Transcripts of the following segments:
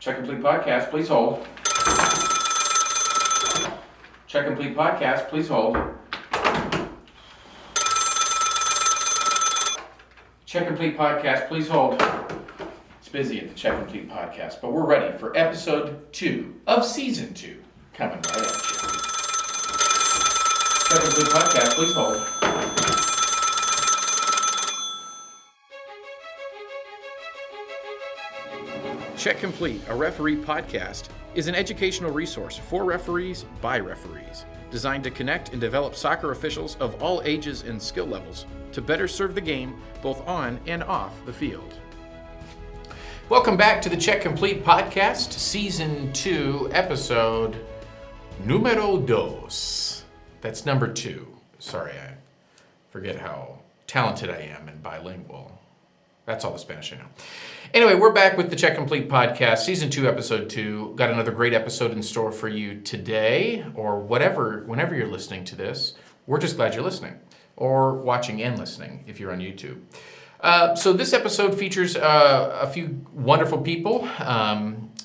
Check Complete Podcast, please hold. Check Complete Podcast, please hold. Check Complete Podcast, please hold. It's busy at the Check Complete Podcast, but we're ready for episode 2 of season 2 coming right at you. Check Complete Podcast, please hold. Check Complete, a referee podcast, is an educational resource for referees by referees, designed to connect and develop soccer officials of all ages and skill levels to better serve the game both on and off the field. Welcome back to the Check Complete Podcast, Season 2, Episode Numero 2. That's number 2. Sorry, I forget how talented I am in bilingual. That's all the Spanish I know. Anyway, we're back with the Check Complete Podcast, Season 2, Episode 2. Got another great episode in store for you today, or whenever you're listening to this. We're just glad you're listening, or watching and listening if you're on YouTube. So this episode features a few wonderful people.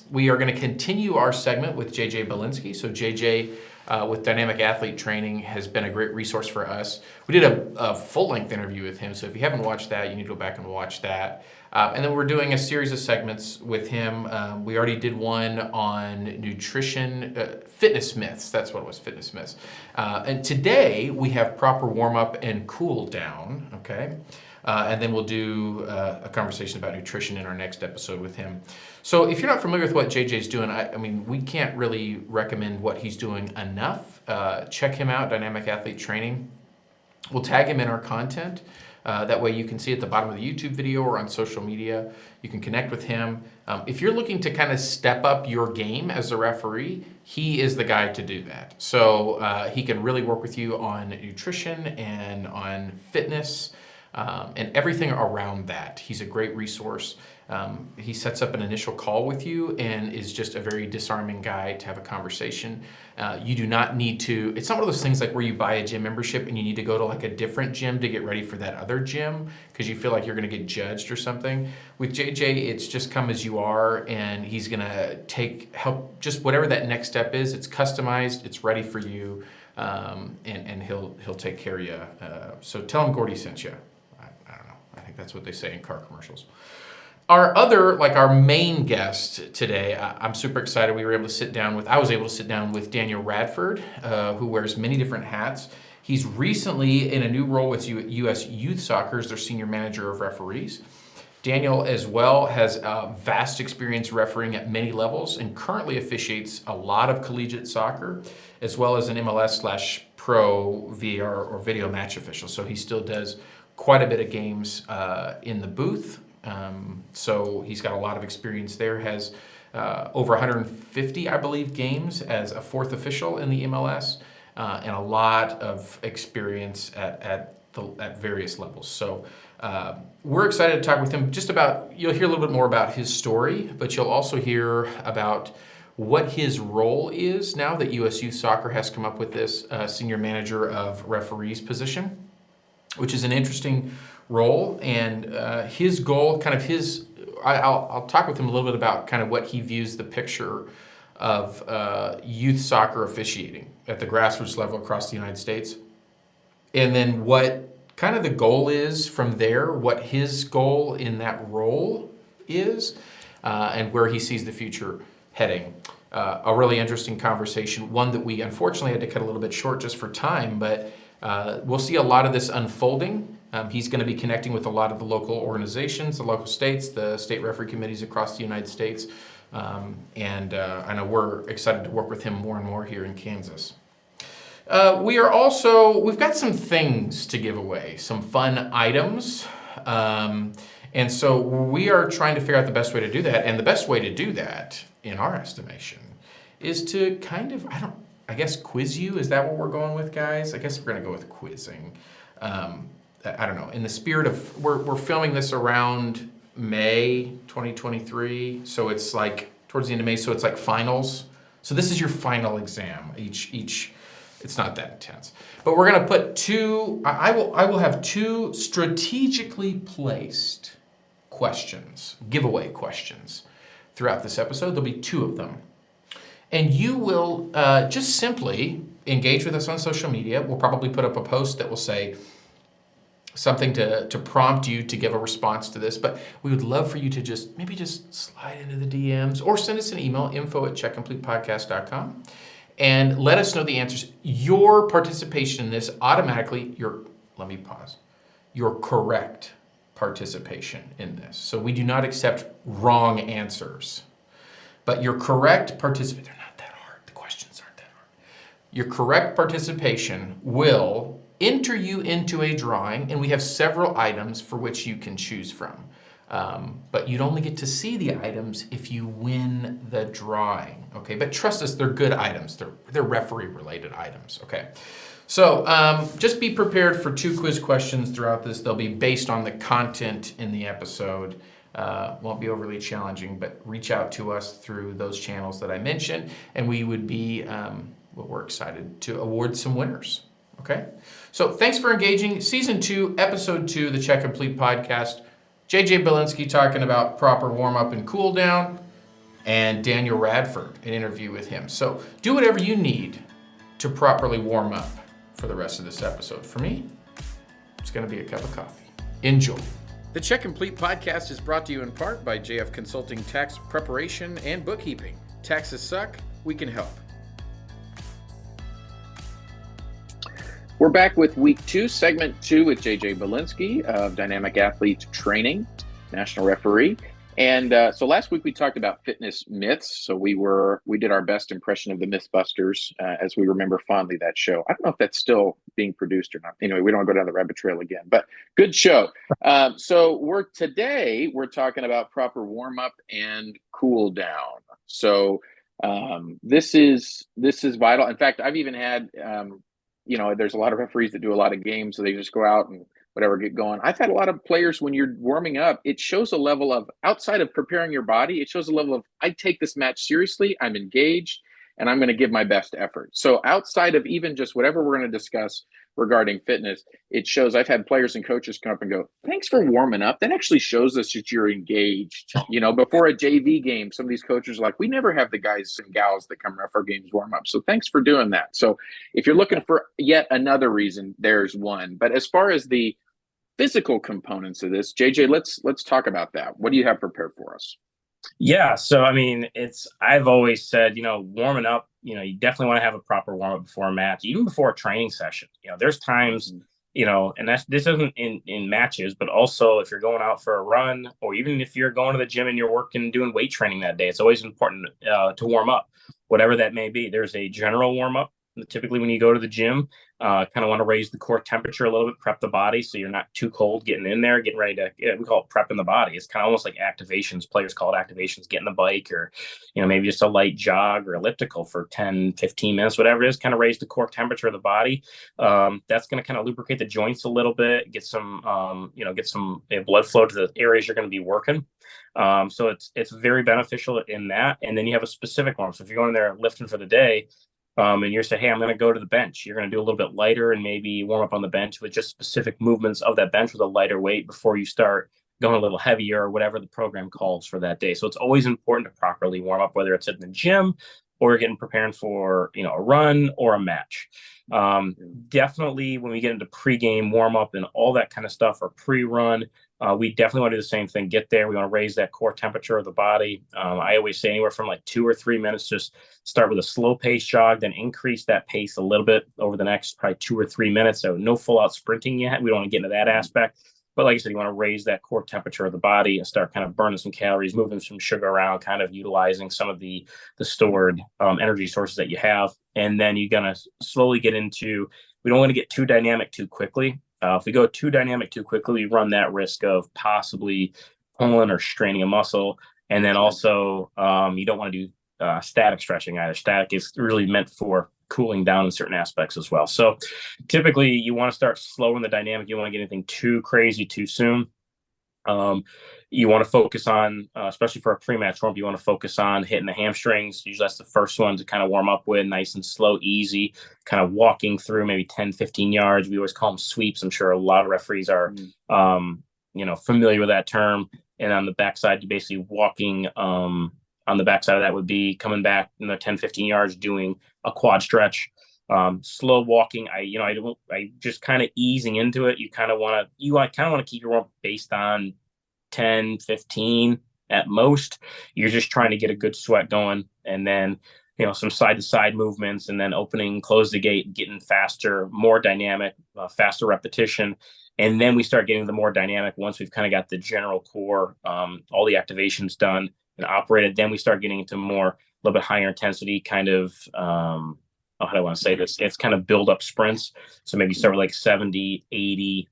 We are going to continue our segment with JJ Bilinski. So JJ, with Dynamic Athlete Training, has been a great resource for us. We did a full-length interview with him, so if you haven't watched that, you need to go back and watch that. And then we're doing a series of segments with him. We already did one on nutrition, fitness myths. That's what it was, fitness myths. And today we have proper warm-up and cool down, okay? And then we'll do a conversation about nutrition in our next episode with him. So if you're not familiar with what JJ's doing, I mean, we can't really recommend what he's doing enough. Check him out, Dynamic Athlete Training. We'll tag him in our content. That way you can see at the bottom of the YouTube video or on social media. You can connect with him. If you're looking to kind of step up your game as a referee, he is the guy to do that. So he can really work with you on nutrition and on fitness. And everything around that. He's a great resource. He sets up an initial call with you and is just a very disarming guy to have a conversation. You do not need to, it's not one of those things like where you buy a gym membership and you need to go to like a different gym to get ready for that other gym because you feel like you're going to get judged or something. With JJ, it's just come as you are, and he's going to help just whatever that next step is. It's customized, it's ready for you, and he'll take care of you. So tell him Gordie sent you. I don't know. I think that's what they say in car commercials. Our main guest today, I'm super excited. I was able to sit down with Daniel Radford, who wears many different hats. He's recently in a new role with U.S. Youth Soccer as their senior manager of referees. Daniel as well has vast experience refereeing at many levels and currently officiates a lot of collegiate soccer, as well as an MLS/pro VAR or video match official. So he still does quite a bit of games in the booth. So he's got a lot of experience there, has over 150, I believe, games as a fourth official in the MLS, and a lot of experience at various levels. So we're excited to talk with him you'll hear a little bit more about his story, but you'll also hear about what his role is now that U.S. Youth Soccer has come up with this senior manager of referees position, which is an interesting role, and his goal, I'll talk with him a little bit about kind of what he views the picture of youth soccer officiating at the grassroots level across the United States, and then what kind of the goal is from there, what his goal in that role is, and where he sees the future heading. A really interesting conversation, one that we unfortunately had to cut a little bit short just for time, but we'll see a lot of this unfolding. He's going to be connecting with a lot of the local organizations, the local states, the state referee committees across the United States. And I know we're excited to work with him more and more here in Kansas. We've got some things to give away, some fun items. And so we are trying to figure out the best way to do that. And the best way to do that, in our estimation, is to kind of, I guess quiz you. Is that what we're going with, guys? I guess we're going to go with quizzing. I don't know. In the spirit of, we're filming this around May 2023, so it's like towards the end of May, so it's like finals. So this is your final exam. Each it's not that intense. But we're going to put I will have 2 strategically placed questions, giveaway questions throughout this episode. There'll be 2 of them. And you will just simply engage with us on social media. We'll probably put up a post that will say something to prompt you to give a response to this. But we would love for you to just slide into the DMs or send us an email, info@checkcompletepodcast.com, and let us know the answers. Your participation in this automatically, let me pause, your correct participation in this. So we do not accept wrong answers. But your correct participation, they're not that hard. The questions aren't that hard. Your correct participation will enter you into a drawing, and we have several items for which you can choose from. But you'd only get to see the items if you win the drawing, okay? But trust us, they're good items. They're referee-related items, okay? So just be prepared for 2 quiz questions throughout this. They'll be based on the content in the episode. Won't be overly challenging, but reach out to us through those channels that I mentioned, and we would be, we're excited to award some winners, okay? So thanks for engaging. Season 2, Episode 2, the Check Complete Podcast. JJ Bilinski talking about proper warm-up and cool-down, and Daniel Radford, an interview with him. So do whatever you need to properly warm up for the rest of this episode. For me, it's going to be a cup of coffee. Enjoy. The Check Complete Podcast is brought to you in part by JF Consulting Tax Preparation and Bookkeeping. Taxes suck, we can help. We're back with week 2, segment 2 with JJ Bilinski of Dynamic Athlete Training, national referee. And so last week we talked about fitness myths. So we did our best impression of the Mythbusters, as we remember fondly that show. I don't know if that's still being produced or not. Anyway, we don't go down the rabbit trail again, but good show. So today we're talking about proper warm up and cool down. So this is vital. In fact, I've even had there's a lot of referees that do a lot of games, so they just go out and whatever, get going. I've had a lot of players, when you're warming up, it shows a level of, outside of preparing your body, it shows a level of, I take this match seriously, I'm engaged, and I'm going to give my best effort. So outside of even just whatever we're going to discuss regarding fitness, it shows, I've had players and coaches come up and go, thanks for warming up. That actually shows us that you're engaged. Before a JV game, some of these coaches are like, we never have the guys and gals that come ref our games warm up. So thanks for doing that. So if you're looking for yet another reason, there's one. But as far as the physical components of this, JJ, let's talk about that. What do you have prepared for us? Yeah. So, I mean, I've always said, warming up, you definitely want to have a proper warm up before a match, even before a training session. There's times, and this isn't in matches, but also if you're going out for a run, or even if you're going to the gym and you're doing weight training that day, it's always important to warm up, whatever that may be. There's a general warm up. Typically, when you go to the gym, kind of want to raise the core temperature a little bit, prep the body so you're not too cold getting in there, getting ready to, we call it prepping the body. It's kind of almost like activations. Players call it activations, getting the bike or, maybe just a light jog or elliptical for 10, 15 minutes, whatever it is, kind of raise the core temperature of the body. That's going to kind of lubricate the joints a little bit, get some blood flow to the areas you're going to be working. So it's very beneficial in that. And then you have a specific one. So if you're going there lifting for the day, and you're saying, hey, I'm going to go to the bench. You're going to do a little bit lighter and maybe warm up on the bench with just specific movements of that bench with a lighter weight before you start going a little heavier or whatever the program calls for that day. So it's always important to properly warm up, whether it's in the gym or getting prepared for, a run or a match. Definitely when we get into pregame warm up and all that kind of stuff or pre-run, we definitely want to do the same thing. Get there. We want to raise that core temperature of the body. I always say anywhere from like 2 or 3 minutes, just start with a slow pace jog, then increase that pace a little bit over the next probably 2 or 3 minutes. So no full out sprinting yet. We don't want to get into that aspect. But like I said, you want to raise that core temperature of the body and start kind of burning some calories, moving some sugar around, kind of utilizing some of the stored energy sources that you have. And then you're going to slowly get into, we don't want to get too dynamic too quickly. If we go too dynamic too quickly, we run that risk of possibly pulling or straining a muscle. And then also, you don't want to do static stretching either. Static is really meant for cooling down in certain aspects as well. So typically you want to start slow in the dynamic. You don't want to get anything too crazy too soon. You want to focus on, especially for a pre-match warm up, you want to focus on hitting the hamstrings. Usually that's the first one to kind of warm up with, nice and slow, easy, kind of walking through maybe 10, 15 yards. We always call them sweeps. I'm sure a lot of referees are, familiar with that term. And on the backside, you're basically walking, on the backside of that would be coming back 10, 15 yards, doing a quad stretch. Slow walking. I just kind of easing into it. You kind of want to keep your warm up based on 10, 15 at most. You're just trying to get a good sweat going, and then, some side to side movements, and then opening, close the gate, getting faster, more dynamic, faster repetition. And then we start getting the more dynamic once we've kind of got the general core, all the activations done and operated. Then we start getting into more, a little bit higher intensity kind of, how do I want to say this? It's kind of build up sprints. So maybe start with like 70, 80%,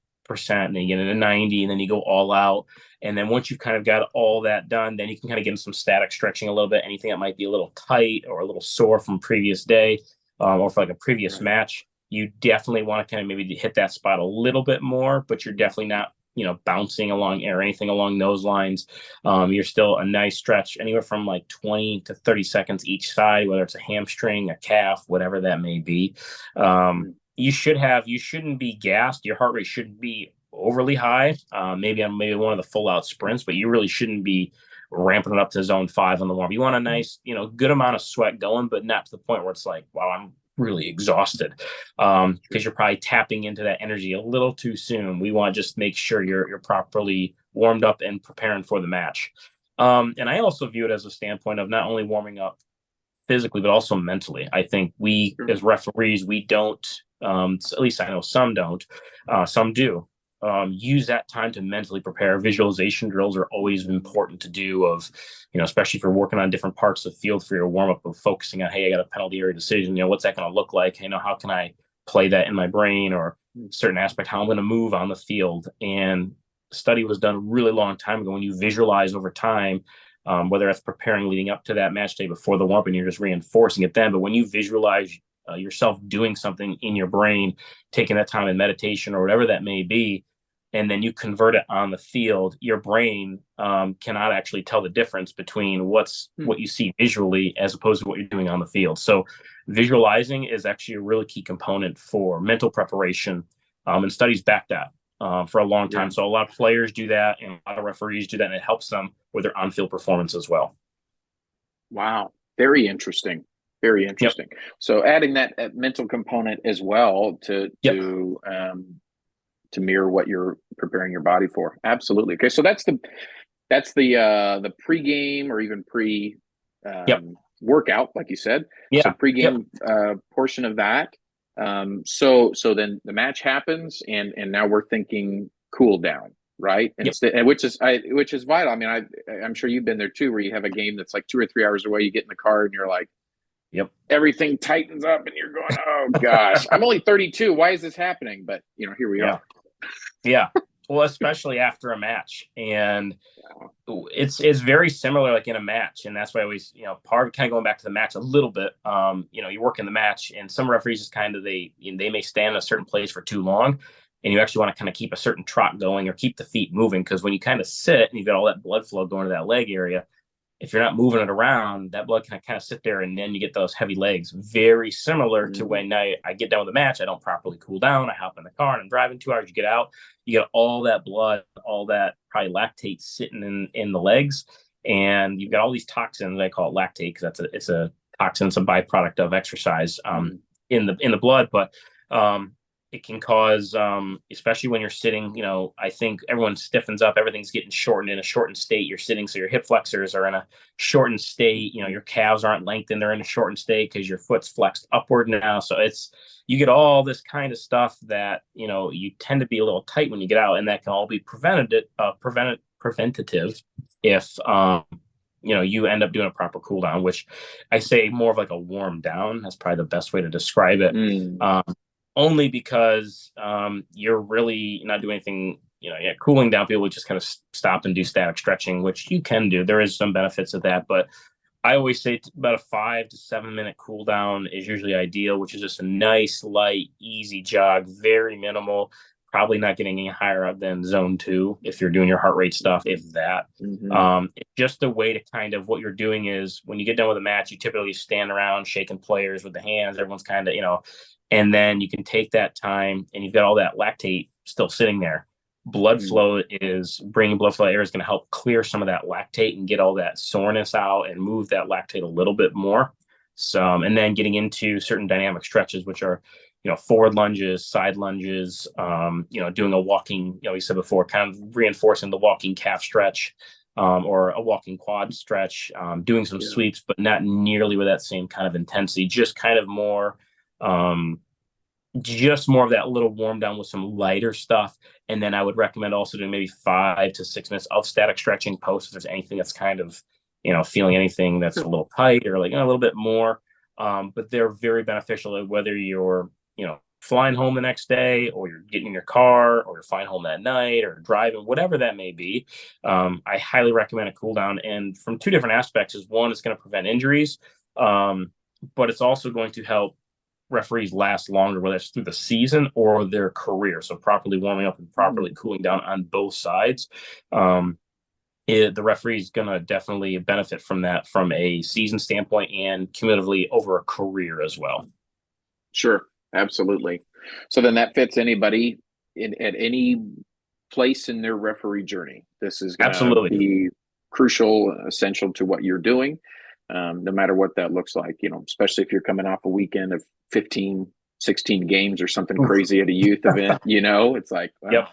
and then you get into 90, and then you go all out. And then once you've kind of got all that done, then you can kind of get into some static stretching a little bit. Anything that might be a little tight or a little sore from previous day, or for like a previous match, you definitely want to kind of maybe hit that spot a little bit more, but you're definitely not, bouncing along or anything along those lines. You're still a nice stretch, anywhere from like 20 to 30 seconds each side, whether it's a hamstring, a calf, whatever that may be. You shouldn't be gassed. Your heart rate shouldn't be overly high, maybe on one of the full out sprints, but you really shouldn't be ramping it up to zone 5 on the warm. You want a nice, good amount of sweat going, but not to the point where it's like, wow, I'm really exhausted, because you're probably tapping into that energy a little too soon. We want to just make sure you're properly warmed up and preparing for the match. And I also view it as a standpoint of not only warming up physically, but also mentally. I think we, as referees, we don't, at least I know some don't, some do, use that time to mentally prepare. Visualization drills are always important to do, of, especially if you're working on different parts of the field for your warm-up, of focusing on, hey, I got a penalty area decision, what's that going to look like? How can I play that in my brain, or certain aspect, how I'm going to move on the field. And study was done a really long time ago. When you visualize over time, whether that's preparing leading up to that match day before the warm-up and you're just reinforcing it then, but when you visualize yourself doing something in your brain, taking that time in meditation or whatever that may be, and then you convert it on the field, your brain cannot actually tell the difference between what you see visually as opposed to what you're doing on the field. So visualizing is actually a really key component for mental preparation, and studies back that for a long time. So a lot of players do that, and a lot of referees do that, and it helps them with their on-field performance as well. Wow. Very interesting. Very interesting. Yep. So adding that mental component as well to mirror what you're preparing your body for. Absolutely. Okay. So that's the pregame or even workout, like you said. Yeah. So pregame portion of that. So then the match happens, and now we're thinking cool down, right? And which is vital. I mean, I'm sure you've been there too, where you have a game that's like 2 or 3 hours away. You get in the car and you're like, everything tightens up, and you're going, oh gosh, I'm only 32. Why is this happening? But here we are. Yeah. Well, especially after a match, and it's very similar, like in a match. And that's why I always, part of kind of going back to the match a little bit, you work in the match, and some referees just kind of, they may stand in a certain place for too long, and you actually want to kind of keep a certain trot going or keep the feet moving. Because when you kind of sit and you've got all that blood flow going to that leg area, if you're not moving it around, that blood can kind of sit there, and then you get those heavy legs. Very similar to when I get done with the match, I don't properly cool down. I hop in the car and I'm driving 2 hours. You get out, you get all that blood, all that probably lactate sitting in the legs, and you've got all these toxins. I call it lactate because it's a toxin. It's a byproduct of exercise in the blood, but it can cause, especially when you're sitting, I think everyone stiffens up, everything's getting shortened. In a shortened state, you're sitting, so your hip flexors are in a shortened state, your calves aren't lengthened, they're in a shortened state because your foot's flexed upward now. So you get all this kind of stuff that, you tend to be a little tight when you get out, and that can all be preventative if, you end up doing a proper cool down, which I say more of like a warm down. That's probably the best way to describe it. Only because you're really not doing anything, cooling down. People would just kind of stop and do static stretching, which you can do. There is some benefits of that, but I always say about a 5 to 7 minute cool down is usually ideal, which is just a nice, light, easy jog, very minimal, probably not getting any higher up than zone 2 if you're doing your heart rate stuff, if that. It's just a way to kind of, what you're doing is when you get done with a match, you typically stand around shaking players with the hands. Everyone's kind of, and then you can take that time, and you've got all that lactate still sitting there, blood flow is bringing blood flow air is going to help clear some of that lactate and get all that soreness out and move that lactate a little bit more. So, and then getting into certain dynamic stretches, which are, forward lunges, side lunges, doing a walking, we said before, kind of reinforcing the walking calf stretch, or a walking quad stretch, doing some sweeps, but not nearly with that same kind of intensity, just kind of more, just more of that little warm down with some lighter stuff. And then I would recommend also doing maybe 5 to 6 minutes of static stretching post if there's anything that's kind of, feeling anything that's a little tight or like a little bit more. But they're very beneficial whether you're, flying home the next day, or you're getting in your car, or you're flying home that night, or driving, whatever that may be. I highly recommend a cool down. And from 2 different aspects is, one, it's going to prevent injuries, but it's also going to help referees last longer, whether it's through the season or their career. So properly warming up and properly cooling down on both sides. The referee is going to definitely benefit from that from a season standpoint and cumulatively over a career as well. Sure. Absolutely. So then that fits anybody at any place in their referee journey. This is going to be crucial, essential to what you're doing, no matter what that looks like, especially if you're coming off a weekend of 15, 16 games or something crazy at a youth event, it's like, well,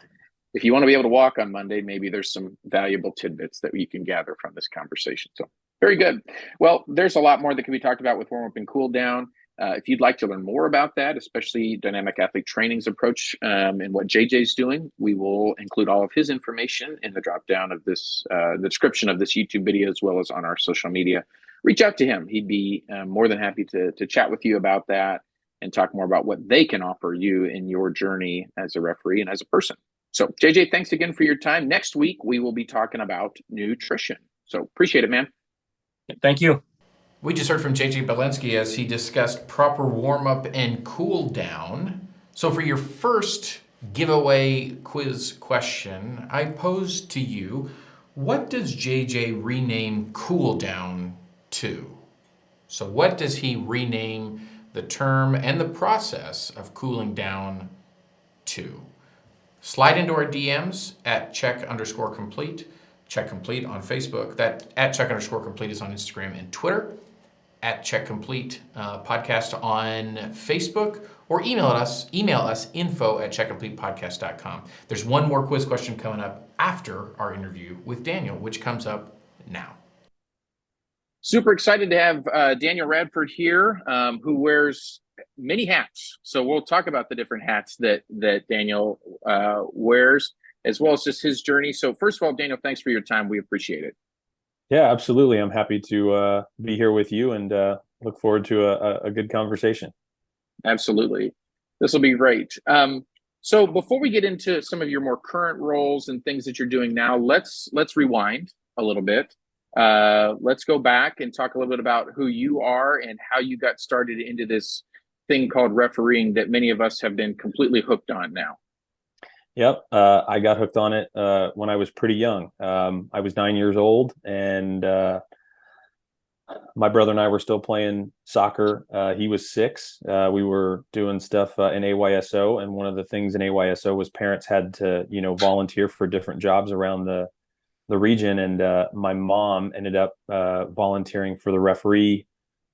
if you want to be able to walk on Monday, maybe there's some valuable tidbits that you can gather from this conversation. So very good. Well, there's a lot more that can be talked about with warm up and cool down. If you'd like to learn more about that, especially Dynamic Athlete Training's approach and what JJ's doing, we will include all of his information in the drop down of this, the description of this YouTube video, as well as on our social media. Reach out to him. He'd be more than happy to chat with you about that and talk more about what they can offer you in your journey as a referee and as a person. So JJ, thanks again for your time. Next week, we will be talking about nutrition. So appreciate it, man. Thank you. We just heard from JJ Bilinski as he discussed proper warm-up and cool-down. So for your first giveaway quiz question, I posed to you, what does JJ rename cool-down to? So what does he rename the term and the process of cooling down to? Slide into our DMs at check_complete, check complete on Facebook. That at check_complete is on Instagram and Twitter. At Check Complete Podcast on Facebook, or email us info@checkcompletepodcast.com. There's one more quiz question coming up after our interview with Daniel, which comes up now. Super excited to have Daniel Radford here, who wears many hats. So we'll talk about the different hats that Daniel wears, as well as just his journey. So first of all, Daniel, thanks for your time. We appreciate it. Yeah, absolutely. I'm happy to be here with you and look forward to a good conversation. Absolutely. This will be great. So before we get into some of your more current roles and things that you're doing now, let's rewind a little bit. Let's go back and talk a little bit about who you are and how you got started into this thing called refereeing that many of us have been completely hooked on now. Yep. I got hooked on it when I was pretty young. I was 9 years old, and my brother and I were still playing soccer. He was 6. We were doing stuff in AYSO, and one of the things in AYSO was parents had to, volunteer for different jobs around the region. And my mom ended up volunteering for the referee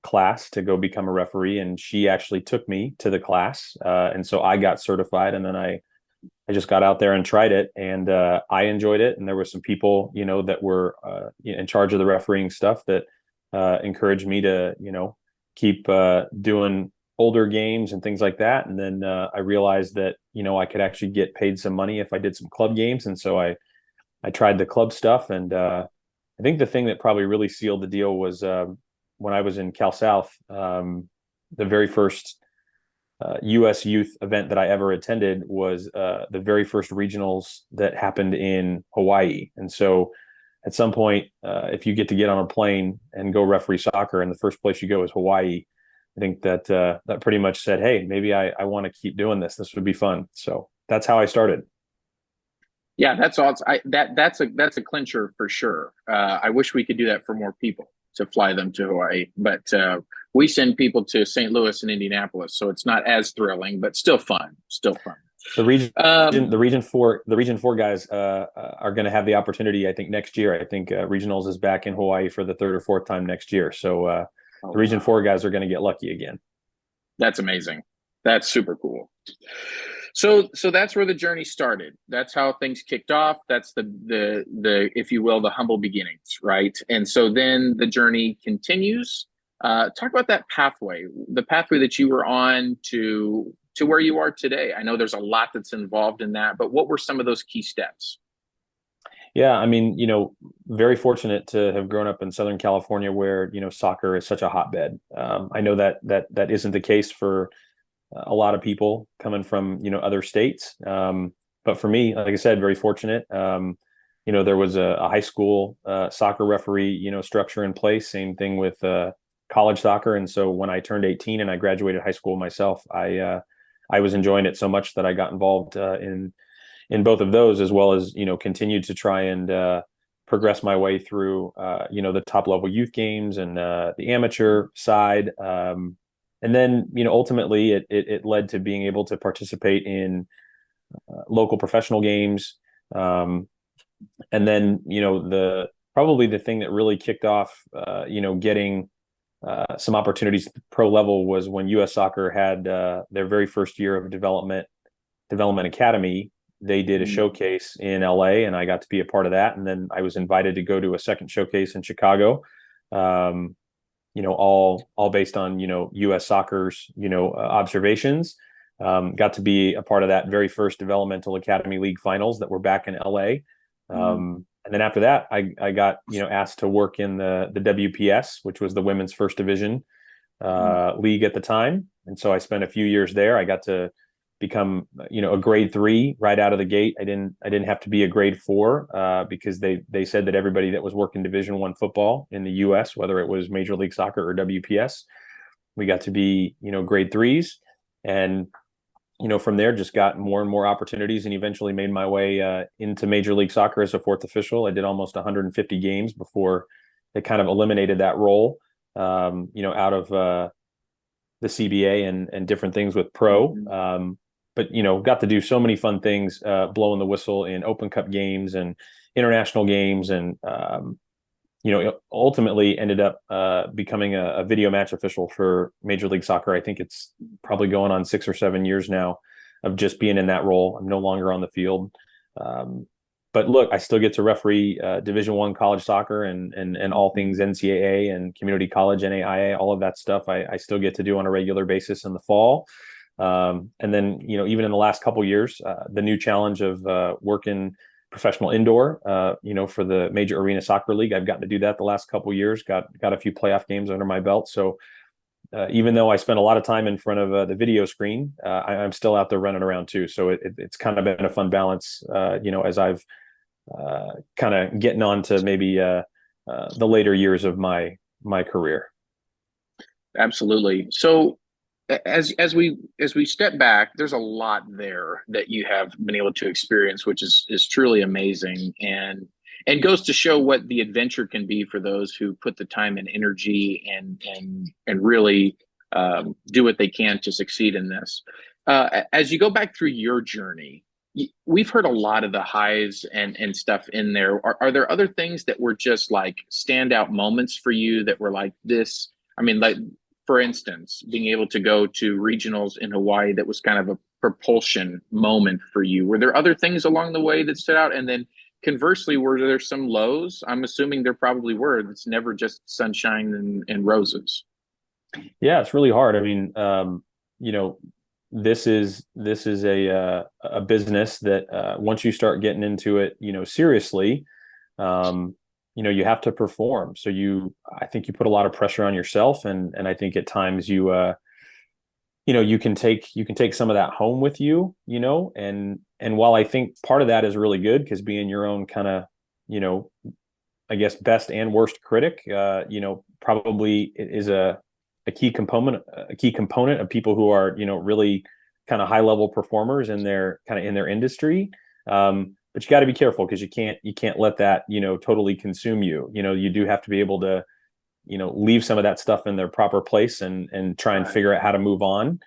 class to go become a referee, and she actually took me to the class. And so I got certified, and then I just got out there and tried it, and I enjoyed it. And there were some people, that were in charge of the refereeing stuff that encouraged me to, keep doing older games and things like that. And then I realized that, I could actually get paid some money if I did some club games. And so I tried the club stuff. And I think the thing that probably really sealed the deal was when I was in Cal South, the very first U.S. youth event that I ever attended was the very first regionals that happened in Hawaii. And so at some point, if you get on a plane and go referee soccer and the first place you go is Hawaii, I think that that pretty much said, hey, maybe I want to keep doing this. This would be fun. So that's how I started. Yeah, that's awesome. That's a clincher for sure. I wish we could do that for more people, to fly them to Hawaii, but we send people to St. Louis and Indianapolis, so it's not as thrilling, but still fun. The region, Um, the region four guys are going to have the opportunity. I think next year. I think regionals is back in Hawaii for the third or fourth time next year. So oh, the region wow. four guys are going to get lucky again. That's amazing. That's super cool. So that's where the journey started. That's how things kicked off. That's the if you will, the humble beginnings, right? And so then the journey continues. Talk about that pathway, the pathway that you were on to where you are today. I know there's a lot that's involved in that, but what were some of those key steps? Yeah, I mean, very fortunate to have grown up in Southern California, where soccer is such a hotbed. I know that isn't the case for a lot of people coming from other states. But for me, like I said, very fortunate. There was a high school soccer referee structure in place. Same thing with college soccer. And so when I turned 18 and I graduated high school myself, I was enjoying it so much that I got involved in both of those, as well as continued to try and progress my way through the top level youth games and the amateur side. And then, ultimately it led to being able to participate in local professional games. And then, probably the thing that really kicked off, getting some opportunities at the pro level was when U.S. Soccer had their very first year of development academy. They did a showcase in LA, and I got to be a part of that. And then I was invited to go to a second showcase in Chicago. All based on U.S. Soccer's observations. Got to be a part of that very first developmental academy league finals that were back in L.A. And then after that, I got asked to work in the WPS, which was the women's first division league at the time. And so I spent a few years there. I got to become a grade 3 right out of the gate. I didn't have to be a grade 4 because they said that everybody that was working Division I football in the US, whether it was Major League Soccer or WPS, we got to be grade 3s. And from there just got more and more opportunities, and eventually made my way into Major League Soccer as a fourth official. I did almost 150 games before they kind of eliminated that role out of the CBA and different things with pro. But got to do so many fun things, blowing the whistle in Open Cup games and international games, and ultimately ended up becoming a video match official for Major League Soccer. I think it's probably going on 6 or 7 years now of just being in that role. I'm no longer on the field, but look, I still get to referee Division I college soccer and all things NCAA and community college, NAIA, all of that stuff. I still get to do on a regular basis in the fall. And then, even in the last couple of years, the new challenge of working professional indoor, for the Major Arena Soccer League, I've gotten to do that the last couple of years, got a few playoff games under my belt. So even though I spend a lot of time in front of the video screen, I'm still out there running around too. So it's kind of been a fun balance, as I've kind of getting on to maybe the later years of my career. Absolutely. So as we step back, there's a lot there that you have been able to experience, which is truly amazing, and goes to show what the adventure can be for those who put the time and energy and really do what they can to succeed in this. As you go back through your journey, we've heard a lot of the highs and stuff in there. Are there other things that were just like standout moments for you that were like this? I mean, like, for instance, being able to go to regionals in Hawaii, that was kind of a propulsion moment for you. Were there other things along the way that stood out? And then conversely, were there some lows? I'm assuming there probably were. It's never just sunshine and roses. Yeah, it's really hard. I mean, this is a business that once you start getting into it, seriously, you have to perform. So I think you put a lot of pressure on yourself, and I think at times you can take some of that home with you, and while I think part of that is really good, because being your own kind of, I guess, best and worst critic, probably is a key component of people who are, really kind of high level performers in their industry. But you got to be careful, because you can't let that, totally consume you. You do have to be able to, leave some of that stuff in their proper place and try and figure out how to move on.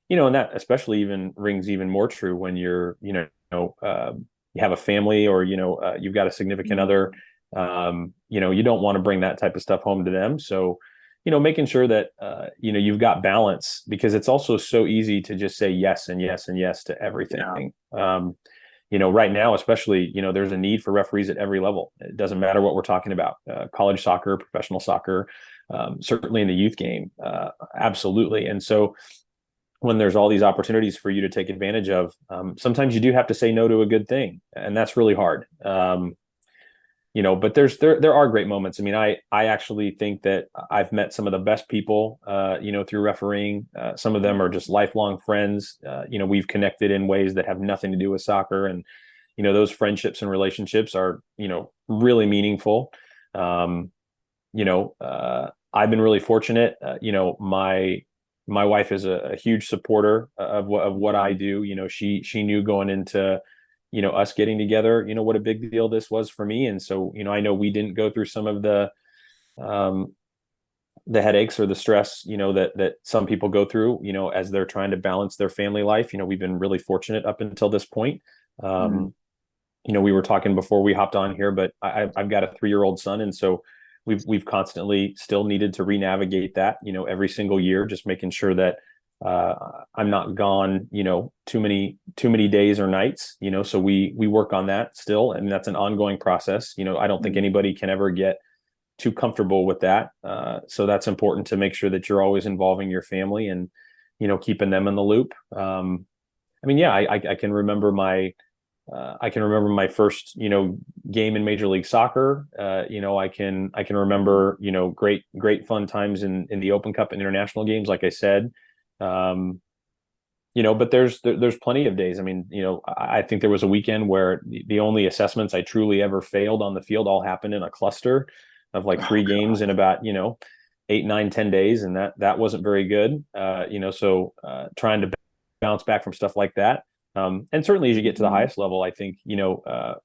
and that especially even rings even more true when you're, you have a family, or, you've got a significant other. You don't want to bring that type of stuff home to them. So, making sure that, you've got balance, because it's also so easy to just say yes and yes and yes to everything. Right now, especially, there's a need for referees at every level. It doesn't matter what we're talking about, college soccer, professional soccer, certainly in the youth game. Absolutely. And so when there's all these opportunities for you to take advantage of, sometimes you do have to say no to a good thing. And that's really hard. But there are great moments. I mean, I actually think that I've met some of the best people, through refereeing. Some of them are just lifelong friends. We've connected in ways that have nothing to do with soccer, and those friendships and relationships are really meaningful. I've been really fortunate. My wife is a huge supporter of what I do. She knew going into us getting together, what a big deal this was for me. And so, I know we didn't go through some of the headaches or the stress, that some people go through, as they're trying to balance their family life. We've been really fortunate up until this point. We were talking before we hopped on here, but I've got a 3-year-old son. And so we've constantly still needed to re-navigate that, every single year, just making sure that I'm not gone, too many days or nights, so we work on that still. And that's an ongoing process. I don't think anybody can ever get too comfortable with that. So that's important, to make sure that you're always involving your family and, keeping them in the loop. I can remember my first, game in Major League Soccer. I can remember, great fun times in the Open Cup and international games, like I said. But there's plenty of days. I mean, I think there was a weekend where the only assessments I truly ever failed on the field all happened in a cluster of like 3 games in about, 8, 9, 10 days. And that wasn't very good. So trying to bounce back from stuff like that. And certainly as you get to the highest level, I think, the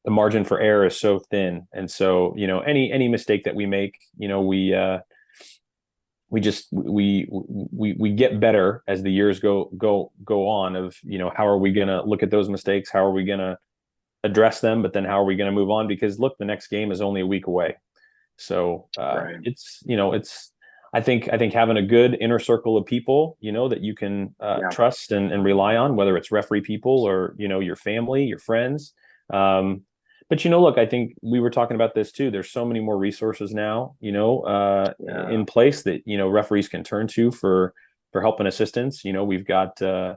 margin for error is so thin. And so, any mistake that we make, we get better as the years go on of, how are we going to look at those mistakes? How are we going to address them? But then how are we going to move on? Because look, the next game is only a week away. So right. I think having a good inner circle of people, that you can trust and rely on, whether it's referee people or, your family, your friends. But, look, I think we were talking about this too. There's so many more resources now, in place that, referees can turn to for help and assistance. We've got a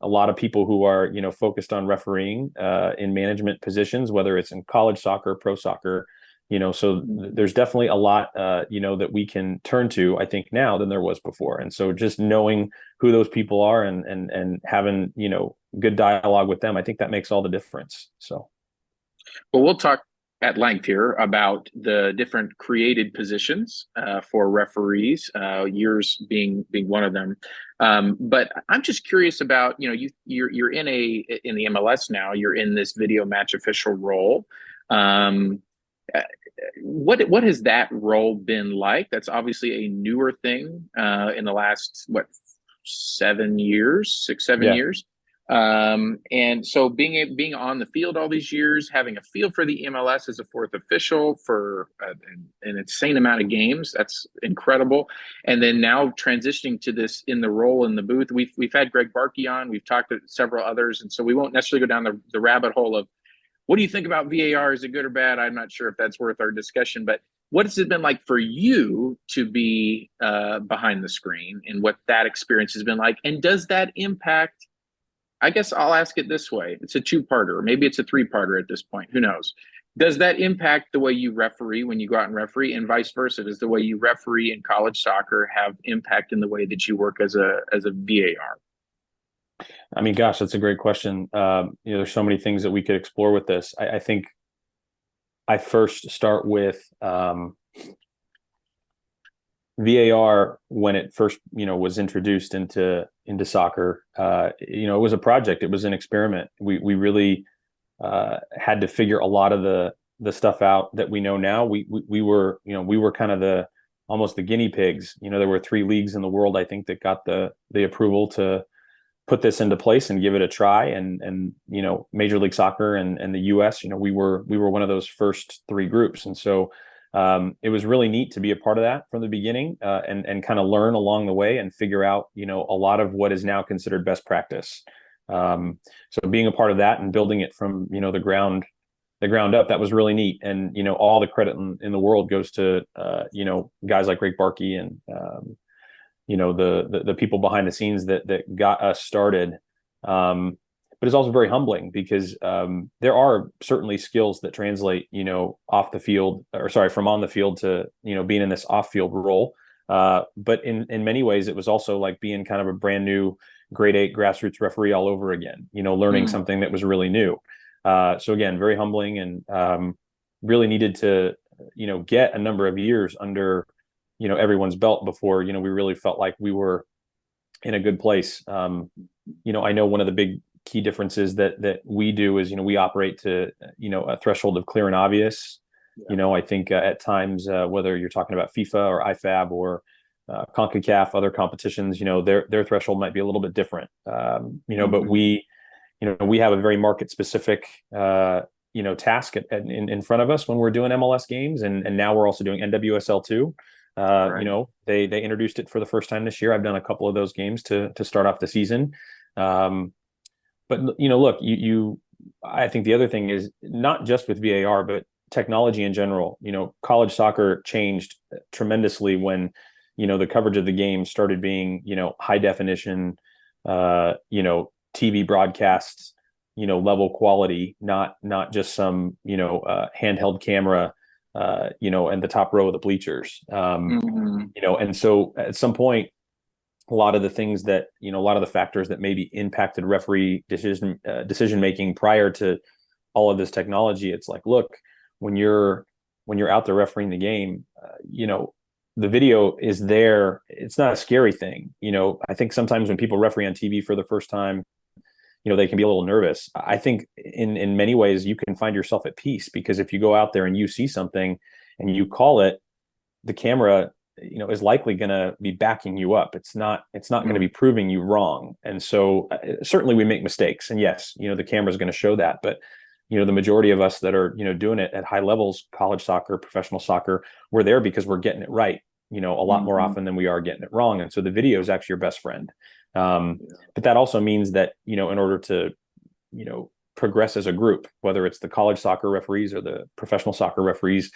lot of people who are, focused on refereeing in management positions, whether it's in college soccer, pro soccer, so there's definitely a lot, that we can turn to, I think, now than there was before. And so just knowing who those people are and having, good dialogue with them, I think that makes all the difference. So. Well, we'll talk at length here about the different created positions for referees, yours being one of them. But I'm just curious about, you're in the MLS now. You're in this video match official role. What has that role been like? That's obviously a newer thing in the last 7 years, 6, 7 years. And so being on the field all these years, having a feel for the MLS as a 4th official for an insane amount of games, that's incredible. And then now transitioning to this in the role in the booth, we've had Greg Barkey on, we've talked to several others, and so we won't necessarily go down the rabbit hole of what do you think about VAR? Is it good or bad? I'm not sure if that's worth our discussion, but what has it been like for you to be behind the screen, and what that experience has been like? And does that impact, I guess I'll ask it this way. It's a 2-parter, or maybe it's a 3-parter at this point. Who knows? Does that impact the way you referee when you go out and referee, and vice versa? Does the way you referee in college soccer have impact in the way that you work as a VAR? I mean, gosh, that's a great question. There's so many things that we could explore with this. I think I first start with VAR when it first, was introduced into soccer. It was a project. It was an experiment. We really had to figure a lot of the stuff out that we know now. We were kind of almost the guinea pigs. There were 3 leagues in the world, I think, that got the approval to put this into place and give it a try. And Major League Soccer and the US, we were one of those first 3 groups. And so it was really neat to be a part of that from the beginning, and kind of learn along the way and figure out, a lot of what is now considered best practice. So being a part of that and building it from, the ground up, that was really neat. And, all the credit in the world goes to, guys like Greg Barkey and, the people behind the scenes that got us started. But it's also very humbling because there are certainly skills that translate, off the field, from on the field to, being in this off field role. But in many ways, it was also like being kind of a brand new grade 8 grassroots referee all over again, learning something that was really new. So again, very humbling, and really needed to, get a number of years under, everyone's belt before, we really felt like we were in a good place. I know one of the big key differences that we do is, we operate to, a threshold of clear and obvious. Yeah. I think at times, whether you're talking about FIFA or IFAB or CONCACAF, other competitions, their threshold might be a little bit different. But we have a very market specific, task in front of us when we're doing MLS games. And now we're also doing NWSL2. Right. They introduced it for the first time this year. I've done a couple of those games to start off the season. But look, I think the other thing is not just with VAR, but technology in general. College soccer changed tremendously when, the coverage of the game started being, high definition, TV broadcasts, level quality, not just some, handheld camera, in the top row of the bleachers. And so at some point, a lot of the things that, a lot of the factors that maybe impacted referee decision making prior to all of this technology, it's like, look, when you're out there refereeing the game, the video is there. It's not a scary thing. I think sometimes when people referee on TV for the first time, they can be a little nervous. I think in many ways you can find yourself at peace, because if you go out there and you see something and you call it, the camera, is likely going to be backing you up. It's not going to be proving you wrong. And so certainly we make mistakes, and yes, the camera is going to show that, but the majority of us that are, doing it at high levels, college soccer, professional soccer, we're there because we're getting it right, a lot more often than we are getting it wrong. And so the video is actually your best friend. But that also means that, in order to, progress as a group, whether it's the college soccer referees or the professional soccer referees,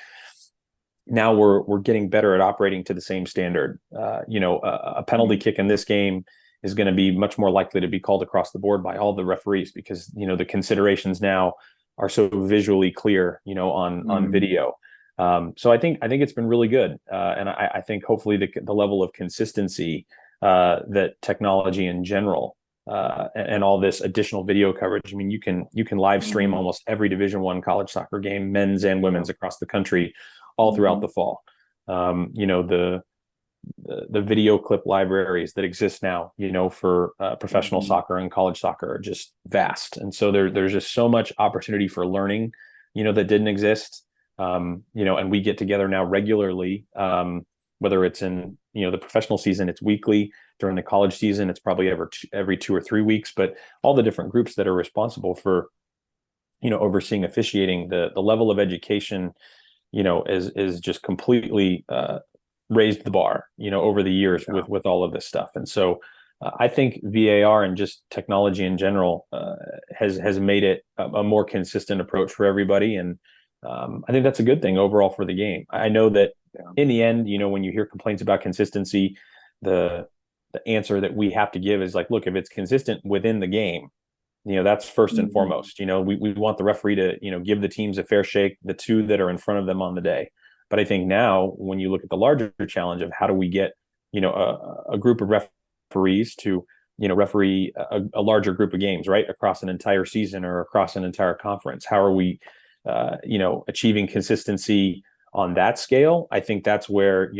now we're getting better at operating to the same standard. A penalty kick in this game is going to be much more likely to be called across the board by all the referees, because, the considerations now are so visually clear, on video. So I think it's been really good. And I think hopefully the level of consistency that technology in general and all this additional video coverage. I mean, you can live stream almost every Division I college soccer game, men's and women's, across the country, all throughout the fall. The video clip libraries that exist now, for professional soccer and college soccer are just vast. And so there's just so much opportunity for learning, that didn't exist. And we get together now regularly, whether it's in, the professional season, it's weekly. During the college season, it's probably every 2 or 3 weeks, but all the different groups that are responsible for, overseeing officiating, the level of education, is just completely, raised the bar, over the years with all of this stuff. And so I think VAR and just technology in general has made it a more consistent approach for everybody. And I think that's a good thing overall for the game. I know that in the end, when you hear complaints about consistency, the answer that we have to give is like, look, if it's consistent within the game, that's first and foremost. We want the referee to, give the teams a fair shake, the two that are in front of them on the day. But I think now when you look at the larger challenge of how do we get, a group of referees to, referee a larger group of games, right, across an entire season or across an entire conference, how are we, achieving consistency on that scale? I think that's where,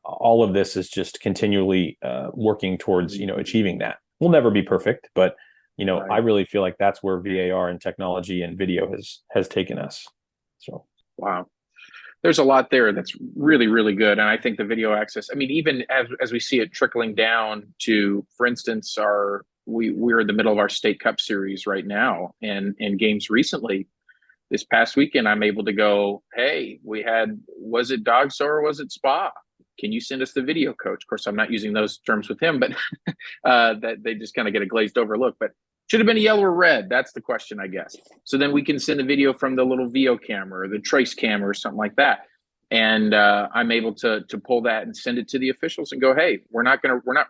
all of this is just continually working towards, achieving that. We'll never be perfect, but, I really feel like that's where VAR and technology and video has taken us. So, wow. there's a lot there that's really, really good. And I think the video access, I mean, even as we see it trickling down to, for instance, we're in the middle of our state cup series right now, and games recently. This past weekend, I'm able to go, hey, was it dog show or was it spa? Can you send us the video, coach? Of course, I'm not using those terms with him, but that they just kind of get a glazed over look. But should have been a yellow or red. That's the question, I guess. So then we can send a video from the little VO camera or the trace camera or something like that. And I'm able to pull that and send it to the officials and go, hey, we're not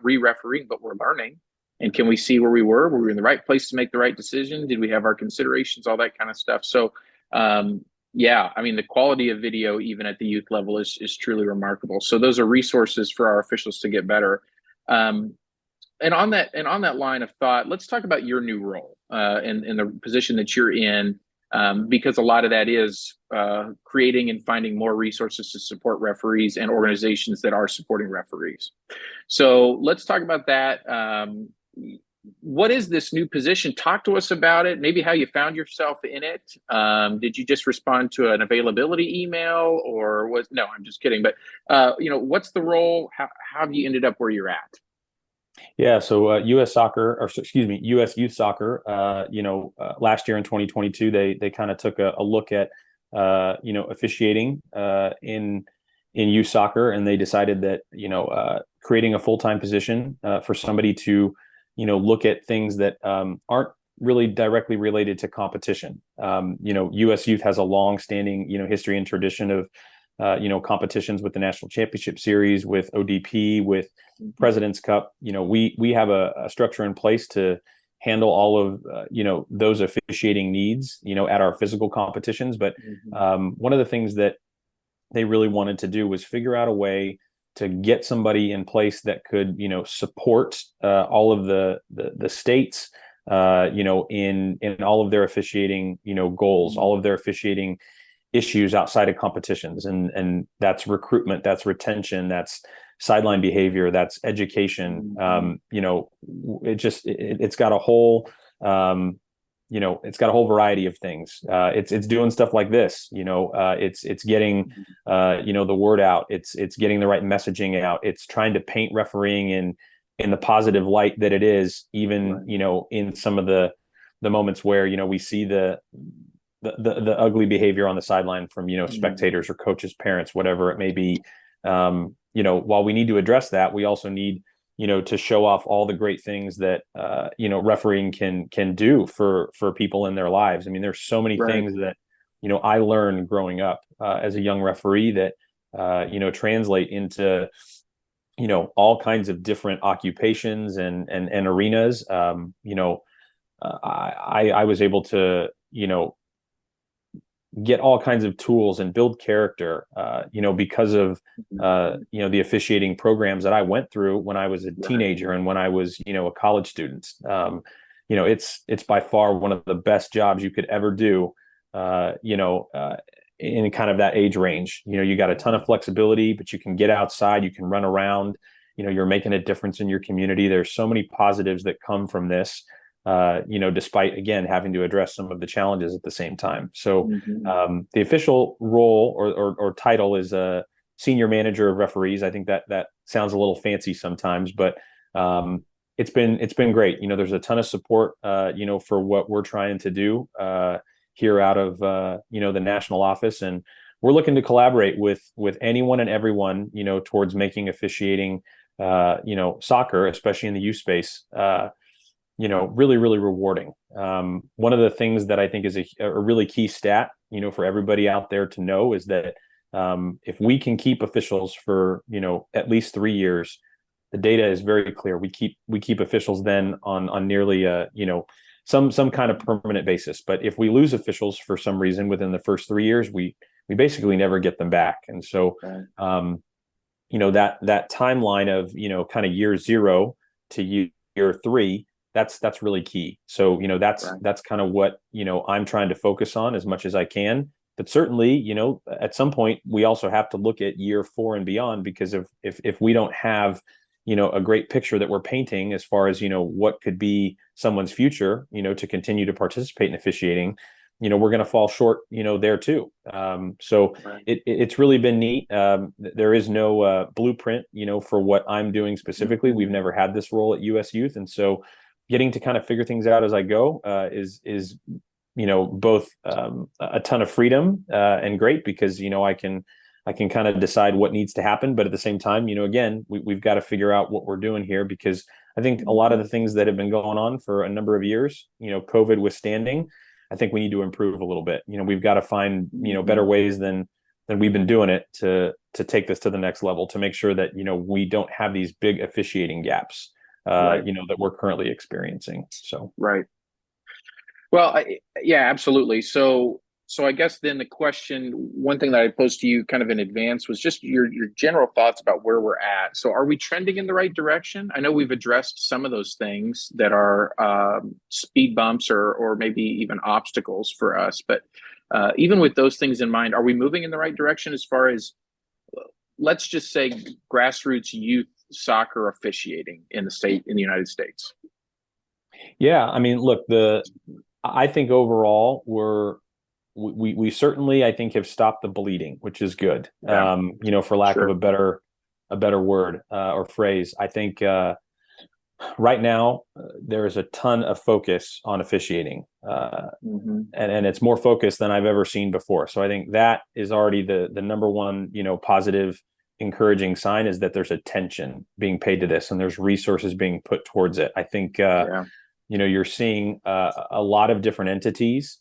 re-refereeing, but we're learning. And can we see where we were? Were we in the right place to make the right decision? Did we have our considerations? All that kind of stuff. So yeah, I mean, the quality of video, even at the youth level, is truly remarkable. So those are resources for our officials to get better. And on that line of thought, let's talk about your new role in the position that you're in, because a lot of that is creating and finding more resources to support referees and organizations that are supporting referees. So let's talk about that. What is this new position? Talk to us about it. Maybe how you found yourself in it. Did you just respond to an availability email, or no, I'm just kidding. But what's the role? How have you ended up where you're at? Yeah, so U.S. U.S. Youth Soccer. Last year in 2022, they kind of took a look at officiating in youth soccer, and they decided that creating a full-time position for somebody to look at things that aren't really directly related to competition. U.S. Youth has a long-standing history and tradition of competitions with the National Championship Series, with ODP, with President's Cup. We have a structure in place to handle all of those officiating needs at our physical competitions. But one of the things that they really wanted to do was figure out a way to get somebody in place that could support all of the states in all of their officiating goals, all of their officiating issues outside of competitions, and that's recruitment, that's retention, that's sideline behavior, that's education. It's got a whole it's got a whole variety of things. It's doing stuff like this. It's getting the word out. It's getting the right messaging out. It's trying to paint refereeing in the positive light that it is, even in some of the moments where we see the ugly behavior on the sideline from spectators or coaches, parents, whatever it may be. While we need to address that, we also need to show off all the great things that refereeing can do for people in their lives. I mean, there's so many things that I learned growing up as a young referee that translate into all kinds of different occupations and arenas. I was able to get all kinds of tools and build character, because of, the officiating programs that I went through when I was a teenager and when I was, a college student. It's by far one of the best jobs you could ever do, in kind of that age range. You got a ton of flexibility, but you can get outside, you can run around, you're making a difference in your community. There's so many positives that come from this. Despite, again, having to address some of the challenges at the same time. So the official role or title is a senior manager of referees. I think that sounds a little fancy sometimes, but it's been great. There's a ton of support, for what we're trying to do here out of, the national office. And we're looking to collaborate with anyone and everyone, towards making officiating, soccer, especially in the youth space, really, really rewarding. One of the things that I think is a really key stat, for everybody out there to know is that if we can keep officials for, at least 3 years, the data is very clear. We keep officials then on nearly some kind of permanent basis. But if we lose officials for some reason within the first 3 years, we basically never get them back. And so, that timeline of, kind of year 0 to year 3, that's really key. So, that's kind of what, I'm trying to focus on as much as I can. But certainly, at some point, we also have to look at year 4 and beyond, because if we don't have, a great picture that we're painting as far as, what could be someone's future, to continue to participate in officiating, we're going to fall short, there too. So Right. it's really been neat. There is no blueprint, for what I'm doing specifically. We've never had this role at US Youth. And so getting to kind of figure things out as I go is both a ton of freedom and great, because, I can kind of decide what needs to happen. But at the same time, again, we've got to figure out what we're doing here, because I think a lot of the things that have been going on for a number of years, COVID withstanding, I think we need to improve a little bit. We've got to find, better ways than we've been doing it to take this to the next level, to make sure that, we don't have these big officiating gaps, Right. that we're currently experiencing. So, Right. Well, yeah, absolutely. So I guess then the question, one thing that I posed to you kind of in advance, was just your general thoughts about where we're at. So are we trending in the right direction? I know we've addressed some of those things that are speed bumps or maybe even obstacles for us. But even with those things in mind, are we moving in the right direction as far as, let's just say, grassroots youth soccer officiating in the United States? Yeah, I mean, look, I think overall we certainly, I think, have stopped the bleeding, which is good. Yeah. For lack Sure. of a better word or phrase. I think right now there is a ton of focus on officiating, and it's more focus than I've ever seen before. So I think that is already the number one, positive, encouraging sign, is that there's attention being paid to this and there's resources being put towards it. I think you're seeing a lot of different entities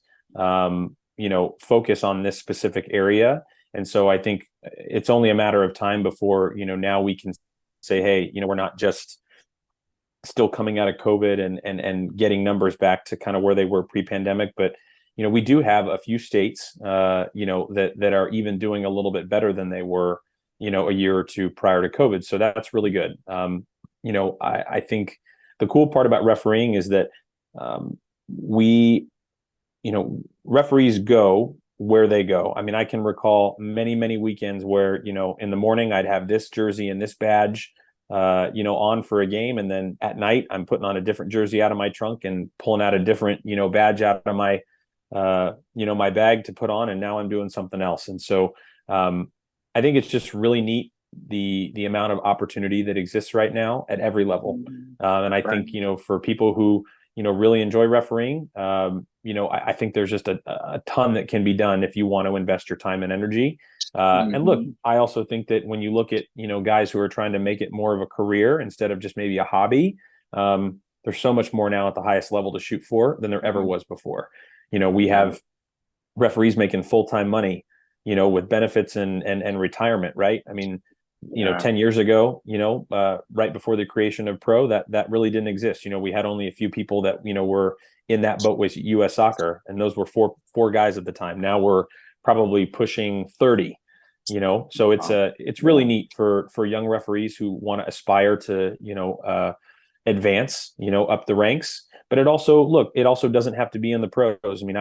focus on this specific area. And so I think it's only a matter of time before, now we can say, hey, we're not just still coming out of COVID and getting numbers back to kind of where they were pre-pandemic, but, we do have a few states, that are even doing a little bit better than they were, a year or two prior to COVID. So that's really good. I think the cool part about refereeing is that referees go where they go. I mean, I can recall many, many weekends where, in the morning I'd have this jersey and this badge, on for a game. And then at night I'm putting on a different jersey out of my trunk and pulling out a different, badge out of my, my bag to put on. And now I'm doing something else. And so I think it's just really neat, the amount of opportunity that exists right now at every level. And I think, for people who, really enjoy refereeing, I think there's just a ton that can be done if you want to invest your time and energy. And look, I also think that when you look at, guys who are trying to make it more of a career instead of just maybe a hobby, there's so much more now at the highest level to shoot for than there ever was before. We have referees making full-time money, with benefits and retirement, right? I mean, 10 years ago, right before the creation of pro, that really didn't exist. We had only a few people that, were in that boat with US Soccer, and those were four guys at the time. Now we're probably pushing 30, so it's really neat for young referees who want to aspire to, advance, up the ranks. But it also doesn't have to be in the pros. I mean,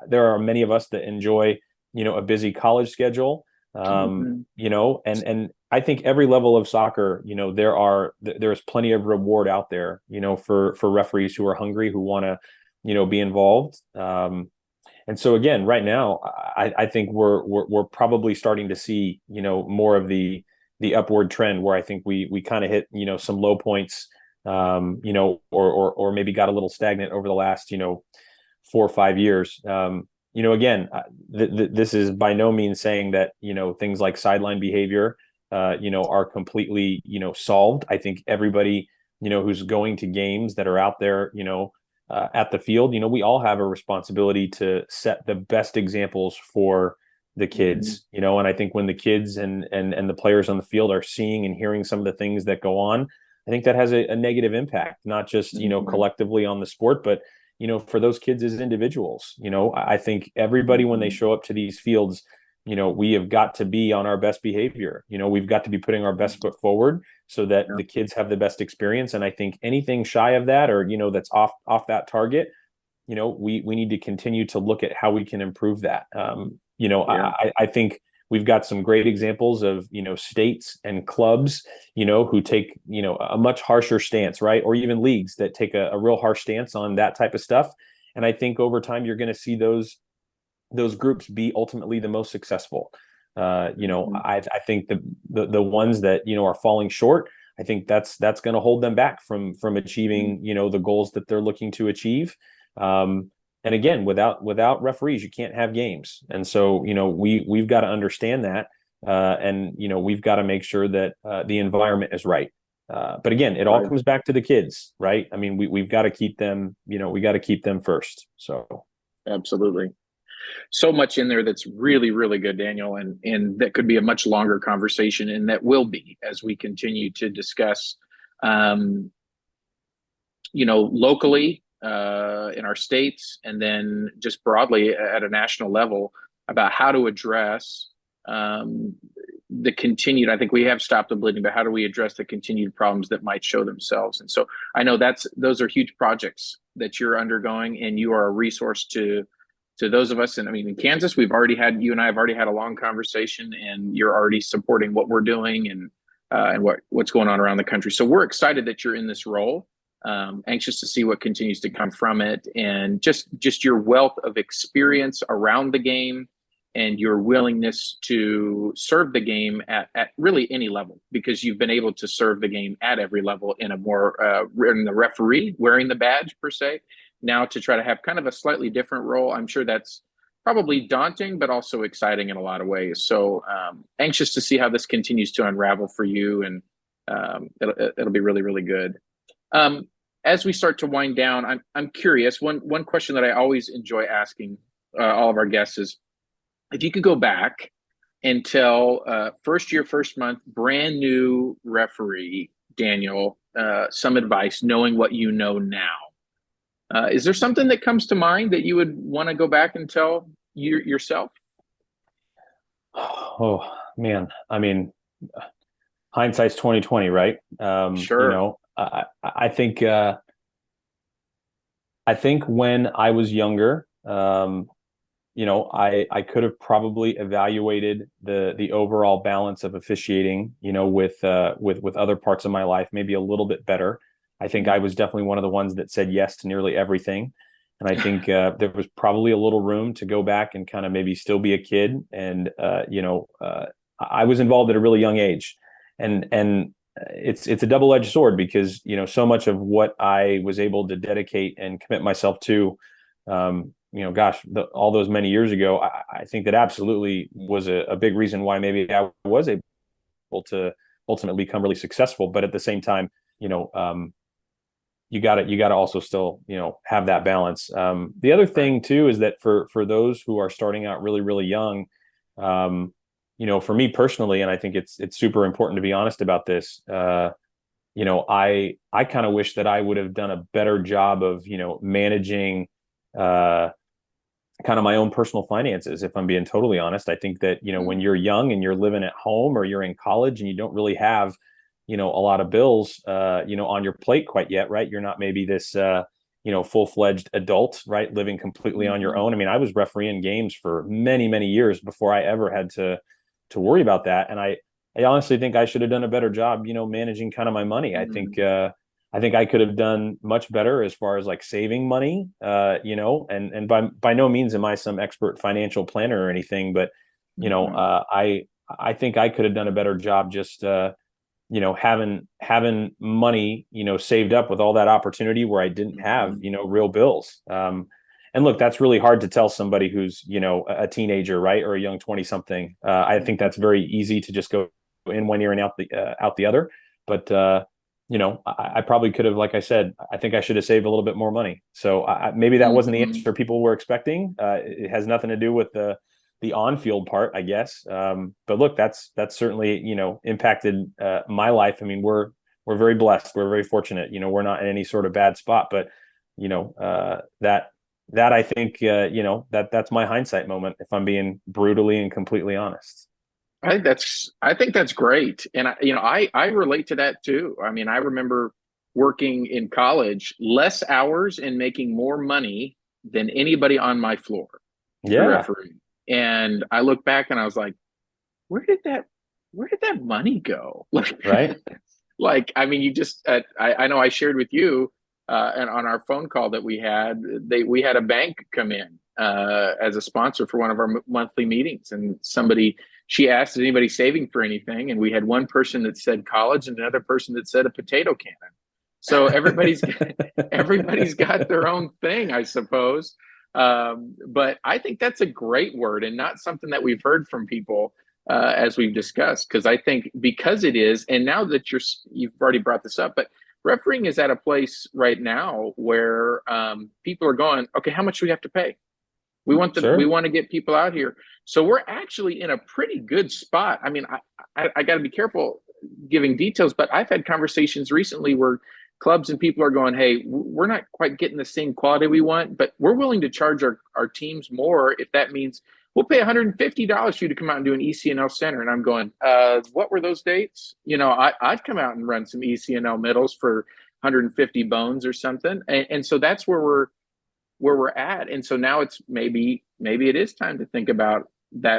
there are many of us that enjoy, a busy college schedule. And I think every level of soccer, there's plenty of reward out there, for referees who are hungry, who want to, be involved. And so again, right now, I think we're probably starting to see, more of the upward trend, where I think we kind of hit, some low points, or maybe got a little stagnant over the last, 4 or 5 years. Again, this is by no means saying that, things like sideline behavior, are completely, solved. I think everybody, who's going to games that are out there, at the field, we all have a responsibility to set the best examples for the kids, and I think when the kids and the players on the field are seeing and hearing some of the things that go on, I think that has a negative impact, not just, collectively on the sport, but for those kids as individuals. I think everybody, when they show up to these fields, we have got to be on our best behavior. We've got to be putting our best foot forward so that the kids have the best experience. And I think anything shy of that, or, that's off that target, we need to continue to look at how we can improve that. I think we've got some great examples of, states and clubs, who take, a much harsher stance, right? Or even leagues that take a real harsh stance on that type of stuff. And I think over time, you're going to see those groups be ultimately the most successful. I think the ones that, are falling short, I think that's going to hold them back from achieving, the goals that they're looking to achieve. And again, without referees, you can't have games. And so, we've got to understand that. And we've got to make sure that the environment is right. But again, it all comes back to the kids, right? I mean, we've got to keep them, we got to keep them first. So absolutely. So much in there that's really, really good, Daniel, and that could be a much longer conversation, and that will be as we continue to discuss, locally in our states, and then just broadly at a national level about how to address the continued, I think we have stopped the bleeding, but how do we address the continued problems that might show themselves? And so I know those are huge projects that you're undergoing, and you are a resource to those of us. And I mean, in Kansas, you and I have already had a long conversation, and you're already supporting what we're doing and what's going on around the country. So we're excited that you're in this role, anxious to see what continues to come from it, and just your wealth of experience around the game and your willingness to serve the game at really any level, because you've been able to serve the game at every level in a more in the referee wearing the badge per se. Now to try to have kind of a slightly different role, I'm sure that's probably daunting, but also exciting in a lot of ways. So anxious to see how this continues to unravel for you, and it'll be really, really good. As we start to wind down, I'm curious. One question that I always enjoy asking all of our guests is, if you could go back and tell first year, first month, brand new referee Daniel some advice, knowing what you know now. Is there something that comes to mind that you would want to go back and tell yourself? Oh man, I mean, hindsight's 2020, right? Sure. I think when I was younger, I could have probably evaluated the overall balance of officiating, with other parts of my life, maybe a little bit better. I think I was definitely one of the ones that said yes to nearly everything. And I think there was probably a little room to go back and kind of maybe still be a kid. And, I was involved at a really young age, and it's a double-edged sword, because, so much of what I was able to dedicate and commit myself to, all those many years ago, I think that absolutely was a big reason why maybe I was able to ultimately become really successful. But at the same time, you got to also still, have that balance. The other thing too is that for those who are starting out really, really young, for me personally, and I think it's super important to be honest about this. I kind of wish that I would have done a better job of, managing kind of my own personal finances. If I'm being totally honest, I think that, when you're young and you're living at home, or you're in college and you don't really have, a lot of bills, on your plate quite yet, right? You're not maybe this, full-fledged adult, right? Living completely on your own. I mean, I was refereeing games for many, many years before I ever had to worry about that. And I honestly think I should have done a better job, managing kind of my money. I think I could have done much better as far as like saving money, and by no means am I some expert financial planner or anything, but, I think I could have done a better job just, having money, saved up with all that opportunity where I didn't have, real bills. And look, that's really hard to tell somebody who's, a teenager, right? Or a young 20 something. I think that's very easy to just go in one ear and out the other. But, I probably could have, like I said, I think I should have saved a little bit more money. So maybe that wasn't the answer people were expecting. It has nothing to do with the on-field part, I guess. But look, that's certainly, impacted my life. I mean, we're very blessed. We're very fortunate. We're not in any sort of bad spot, but, that I think, that's my hindsight moment, if I'm being brutally and completely honest. I think that's great. And I relate to that too. I mean, I remember working in college less hours and making more money than anybody on my floor. Yeah. Referee. And I look back and I was like, where did that money go? Like, right. Like, I mean, you just, I know I shared with you, and on our phone call that we had, we had a bank come in as a sponsor for one of our monthly meetings, and she asked, "Is anybody saving for anything?" And we had one person that said college, and another person that said a potato cannon. So everybody's got their own thing, I suppose. But I think that's a great word, and not something that we've heard from people as we've discussed. Because I think because it is, and now that you've already brought this up, but refereeing is at a place right now where people are going, okay, how much do we have to pay? We want to get people out here. So we're actually in a pretty good spot. I mean, I got to be careful giving details, but I've had conversations recently where clubs and people are going, hey, we're not quite getting the same quality we want, but we're willing to charge our teams more if that means we'll pay $150 for you to come out and do an ECNL center. And I'm going, what were those dates? I'd come out and run some ECNL middles for 150 bones or something. And so that's where we're at. And so now it's maybe it is time to think about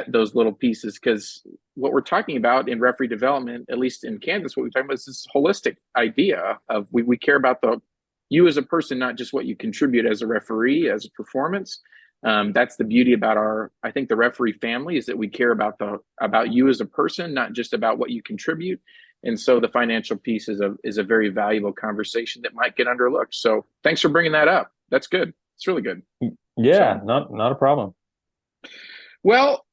those little pieces, because what we're talking about in referee development, at least in Kansas, what we're talking about is this holistic idea of we care about you as a person, not just what you contribute as a referee, as a performance. That's the beauty about I think the referee family, is that we care about you as a person, not just about what you contribute. And so the financial piece is a very valuable conversation that might get underlooked. So thanks for bringing that up. That's good. It's really good. Yeah, not a problem. Well,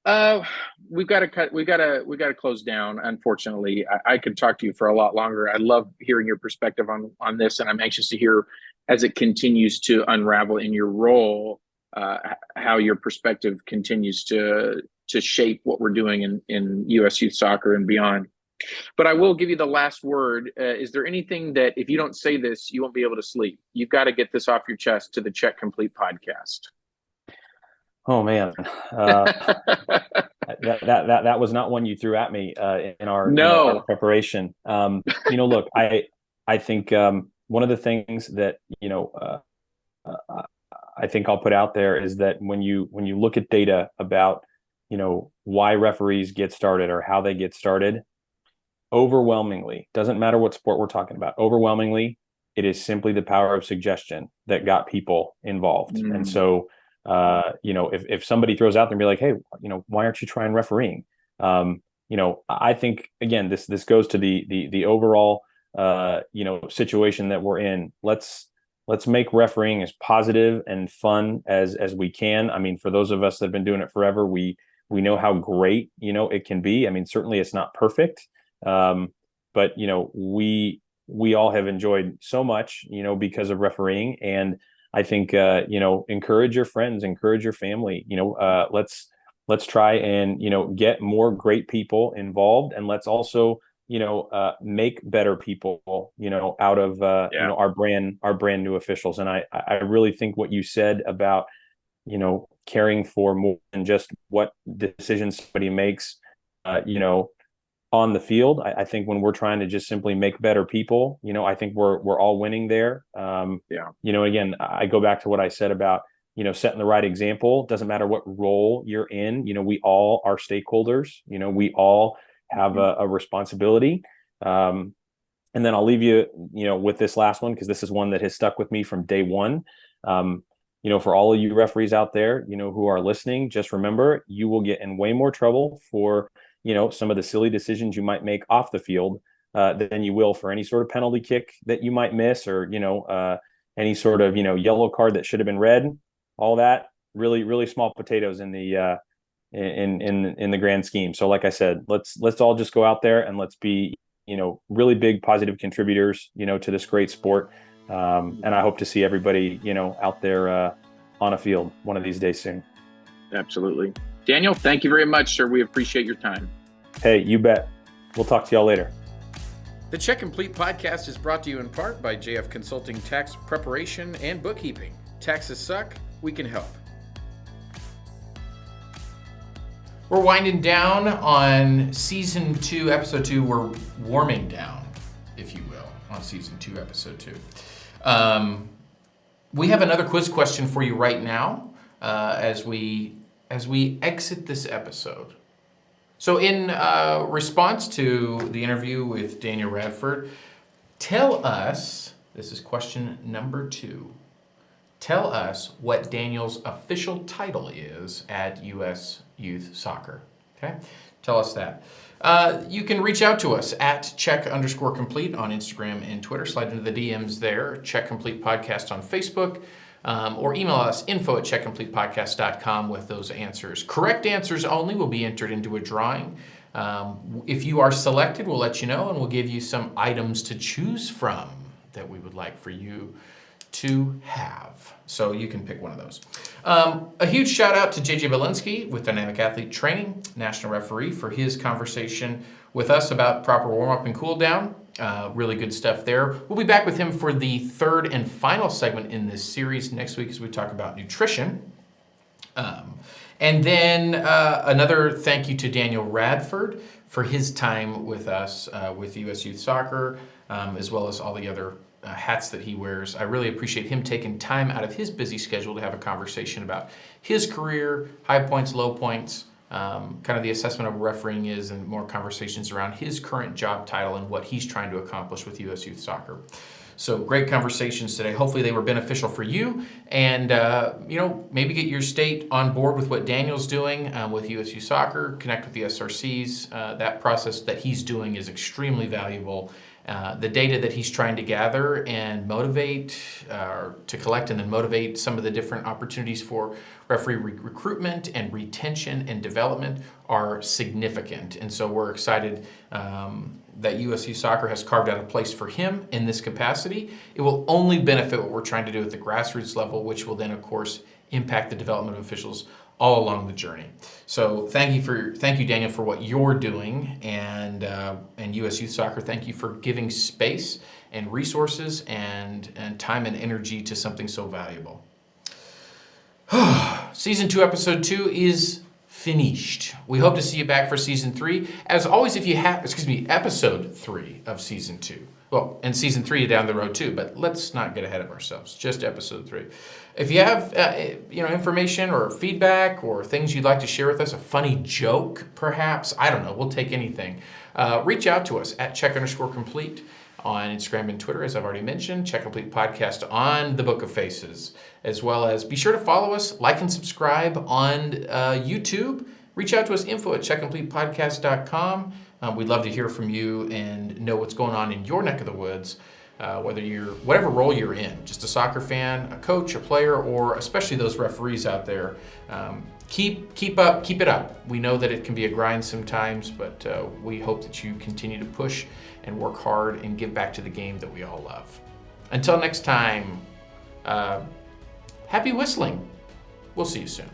we've got to close down. Unfortunately, I could talk to you for a lot longer. I love hearing your perspective on this, and I'm anxious to hear as it continues to unravel in your role, how your perspective continues to shape what we're doing in U.S. youth soccer and beyond. But I will give you the last word. Is there anything that if you don't say this, you won't be able to sleep? You've got to get this off your chest to the Check Complete podcast. Oh man, that was not one you threw at me in our preparation. Look, I think one of the things that I think I'll put out there is that when you look at data about why referees get started or how they get started, overwhelmingly, doesn't matter what sport we're talking about, overwhelmingly, it is simply the power of suggestion that got people involved. And so if somebody throws out there and be like, hey, why aren't you trying refereeing? I think, again, this goes to the overall, situation that we're in. Let's make refereeing as positive and fun as we can. I mean, for those of us that have been doing it forever, we know how great, it can be. I mean, certainly it's not perfect. But we all have enjoyed so much, because of refereeing. And I think, encourage your friends, encourage your family, let's try and, get more great people involved. And let's also, make better people, out of, our brand new officials. And I really think what you said about, caring for more than just what decisions somebody makes, on the field. I think when we're trying to just simply make better people, I think we're all winning there. Again, I go back to what I said about, setting the right example. Doesn't matter what role you're in, we all are stakeholders, we all have a responsibility. And then I'll leave you, with this last one, because this is one that has stuck with me from day one. For all of you referees out there, who are listening, just remember, you will get in way more trouble for some of the silly decisions you might make off the field than you will for any sort of penalty kick that you might miss, or any sort of yellow card that should have been red. All that really, really small potatoes in the in the grand scheme. So like I said, let's all just go out there and let's be really big positive contributors to this great sport. And I hope to see everybody out there on a field one of these days soon. Absolutely. Daniel, thank you very much, sir. We appreciate your time. Hey, you bet. We'll talk to y'all later. The Check Complete podcast is brought to you in part by JF Consulting Tax Preparation and Bookkeeping. Taxes suck, we can help. We're winding down on Season 2, Episode 2. We're warming down, if you will, on Season 2, Episode 2. We have another quiz question for you right now as we exit this episode. So in response to the interview with Daniel Radford, tell us This is question number 2. Tell us what Daniel's official title is at U.S. Youth Soccer. Okay? Tell us that. You can reach out to us at check_complete on Instagram and Twitter. Slide into the DMs there. Check Complete Podcast on Facebook. Or email us info@checkcompletepodcast.com with those answers. Correct answers only will be entered into a drawing. If you are selected, we'll let you know, and we'll give you some items to choose from that we would like for you to have. So you can pick one of those. A huge shout out to JJ Bilinski with Dynamic Athlete Training, national referee, for his conversation with us about proper warm-up and cool-down. Really good stuff there. We'll be back with him for the third and final segment in this series next week as we talk about nutrition. And then another thank you to Daniel Radford for his time with us with U.S. Youth Soccer, as well as all the other hats that he wears. I really appreciate him taking time out of his busy schedule to have a conversation about his career, high points, low points, kind of the assessment of refereeing is, and more conversations around his current job title and what he's trying to accomplish with U.S. Youth Soccer. So great conversations today. Hopefully they were beneficial for you, and maybe get your state on board with what Daniel's doing with USU Soccer. Connect with the SRCs. That process that he's doing is extremely valuable. The data that he's trying to gather and motivate, to collect and then motivate some of the different opportunities for referee recruitment and retention and development are significant. And so we're excited that USU Soccer has carved out a place for him in this capacity. It will only benefit what we're trying to do at the grassroots level, which will then, of course, impact the development of officials all along the journey. So thank you, Daniel, for what you're doing, and U.S. Youth Soccer. Thank you for giving space and resources and time and energy to something so valuable. Season 2, Episode 2 is finished. We hope to see you back for Season 3. As always, if you have, Episode 3 of Season 2. Well, and Season 3 down the road too, but let's not get ahead of ourselves. Just Episode 3. If you have information or feedback or things you'd like to share with us, a funny joke perhaps, I don't know, we'll take anything. Reach out to us at check_complete on Instagram and Twitter, as I've already mentioned. Check Complete Podcast on the Book of Faces, as well as be sure to follow us, like and subscribe on YouTube. Reach out to us, info@checkcompletepodcast.com. We'd love to hear from you and know what's going on in your neck of the woods, whatever role you're in, just a soccer fan, a coach, a player, or especially those referees out there. Keep it up. We know that it can be a grind sometimes, but we hope that you continue to push and work hard and give back to the game that we all love. Until next time, happy whistling. We'll see you soon.